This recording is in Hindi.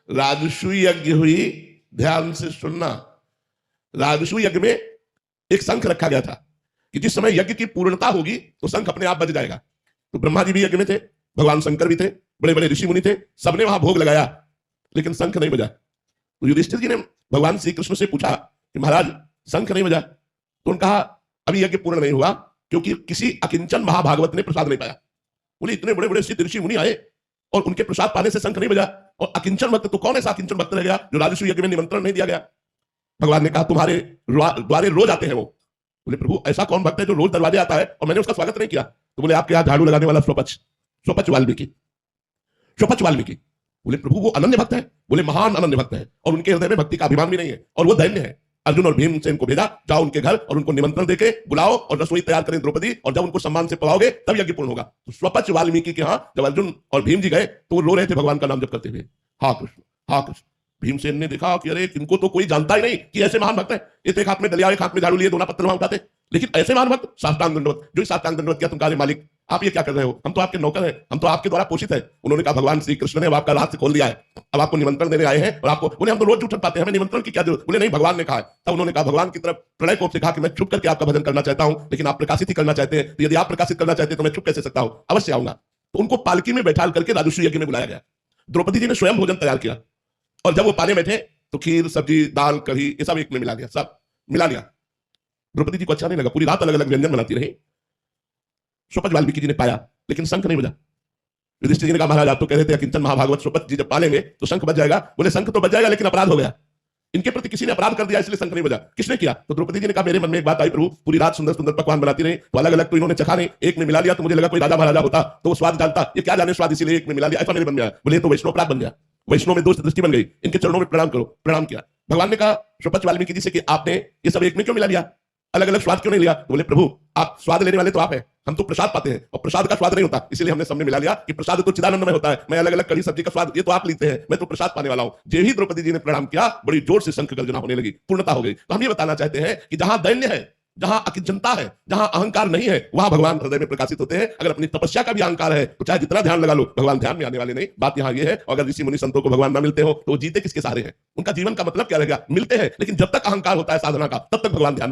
राजस्व यज्ञ हुई, ध्यान से सुनना। राजस्व यज्ञ में एक शंख रखा गया था कि जिस समय यज्ञ की पूर्णता होगी तो शंख अपने आप बज जाएगा। तो ब्रह्मा जी भी यज्ञ में थे, भगवान शंकर भी थे, बड़े बड़े ऋषि मुनि थे, सबने वहां भोग लगाया, लेकिन शंख नहीं बजा। तो युधिष्ठिर जी ने भगवान श्री कृष्ण से पूछा कि महाराज शंख नहीं बजा। तो उन्होंने कहा अभी यज्ञ पूर्ण नहीं हुआ, क्योंकि किसी अकिंचन महाभागवत ने प्रसाद नहीं पाया। बोले इतने बड़े बड़े सिद्ध ऋषि मुनि आए और उनके प्रसाद पाने से शंख नहीं बजा, और अकिंचन भक्त तो कौन ऐसा अकिंचन भक्त रह गया जो राजस्व यज्ञ में निमंत्रण नहीं दिया गया। भगवान ने कहा तुम्हारे द्वारे रोज आते हैं वो। बोले प्रभु ऐसा कौन भक्त है जो रोज दरवाजे आता है और मैंने उसका स्वागत नहीं किया। तो बोले आपके यहाँ झाड़ू लगाने वाला स्वपच वाल्मीकि। बोले प्रभु वो अनन्य भक्त है। बोले महान अनन्य भक्त है, और उनके हृदय में भक्ति का अभिमान भी नहीं है, और वो दैन्य है। अर्जुन और भीम से इनको भेजा, जाओ उनके घर और उनको निमंत्रण देके बुलाओ और रसोई तैयार करें द्रौपदी, और जब उनको सम्मान से पवाओगे तब यज्ञ पूर्ण होगा। तो स्वपच वाल्मीकि के यहाँ जब अर्जुन और भीम जी गए तो वो रो रहे थे भगवान का नाम जप करते हुए, हा कृष्ण हा कृष्ण। भीमसेन ने देखा कि अरे इनको तो कोई जानता ही नहीं कि ऐसे महान भक्त है। एक हाथ में दलिया, एक हाथ में झाड़ू लिए, दोनों पत्थर वहां उठाते, लेकिन ऐसे महान भक्त साष्टांग दंडवत। जो साष्टांग दंडवत किया, तुम कहा मालिक आप ये क्या कर रहे हो, हम तो आपके नौकर हैं, हम तो आपके द्वारा पोषित है। उन्होंने कहा भगवान श्री कृष्ण ने अब आपका रास्ता खोल दिया है, अब आपको निमंत्रण देने आए हैं, और आपको बोले हम तो रोज उठ पाते हैं, हमें निमंत्रण की क्या जरूरत। बोले नहीं भगवान ने कहा है। तब उन्होंने कहा भगवान की तरफ प्रणय कोप से कहा कि मैं छुप करके आपका भजन करना चाहता हूं, लेकिन आप प्रकाशित ही करना चाहते हैं, तो यदि आप प्रकाशित करना चाहते हैं तो मैं छुप कैसे सकता हूं, अवश्य आऊंगा। तो उनको पालकी में बैठा करके राजस्व यज्ञ में बुलाया गया। द्रौपदी जी ने स्वयं भोजन तैयार किया, और जब वो पाने में थे तो खीर सब्जी दाल कढ़ी ये सब एक में मिला दिया, सब मिला लिया। द्रौपदी जी को अच्छा नहीं लगा, पूरी रात अलग अलग व्यंजन बनाती रही। स्वपच वाल्मीकि जी ने पाया, लेकिन शंख नहीं बजा। युधिष्ठिर जी ने कहा महाराज आप तो कह रहे थे अकिंचन महाभागवत स्वपच जी जब पालेंगे तो शंख बज जाएगा। बोले शंख तो बज जाएगा, लेकिन अपराध हो गया, इनके प्रति किसी ने अपराध कर दिया, इसलिए शंख नहीं बजा। किसने किया? तो द्रौपदी जी ने कहा मेरे मन में एक बात आई प्रभु, पूरी रात सुंदर सुंदर पकवान बनाती रही, तो अलग अलग तो इन्होंने चखा नहीं, एक में मिला लिया, तो मुझे लगा कोई राजा महाराजा होता तो वो स्वाद जानता, ये क्या जाने स्वाद, इसीलिए एक में मिला लिया, ऐसा मेरे मन में आया। बोले तो वैष्णव अपराध बन गया, वैष्णव में दोष दृष्टि बन गई, इनके चरणों में प्रणाम करो। प्रणाम किया। भगवान ने कहा स्वपच वाल्मीकि जी से कि आपने ये सब एक में क्यों मिला लिया, अलग अलग स्वाद क्यों नहीं लिया। तो बोले प्रभु आप स्वाद लेने वाले तो आप हैं, हम तो प्रसाद पाते हैं, और प्रसाद का स्वाद नहीं होता, इसलिए हमने सबने मिला लिया कि प्रसाद तो चिदानंद में होता है, मैं अलग अलग कड़ी सब्जी का स्वाद ये तो आप लेते हैं, मैं तो प्रसाद पाने वाला हूं। जे ही द्रौपदी जी ने प्रणाम किया, बड़ी जोर से शंख गर्जना होने लगी, पूर्णता हो गई। तो हम ये बताना चाहते हैं कि जहां दैन्य है, जहां अकिंचनता है, जहां अहंकार नहीं है, वहां भगवान हृदय में प्रकाशित होते हैं। अगर अपनी तपस्या का भी अहंकार है तो चाहे जितना ध्यान लगा लो, भगवान ध्यान में आने वाले नहीं। बात यहां ये है, अगर ऋषि मुनि संतों को भगवान ना मिलते हो तो वो जीते किसके सहारे हैं, उनका जीवन का मतलब क्या रहेगा। मिलते हैं, लेकिन जब तक अहंकार होता है साधना का, तब तक भगवान ध्यान में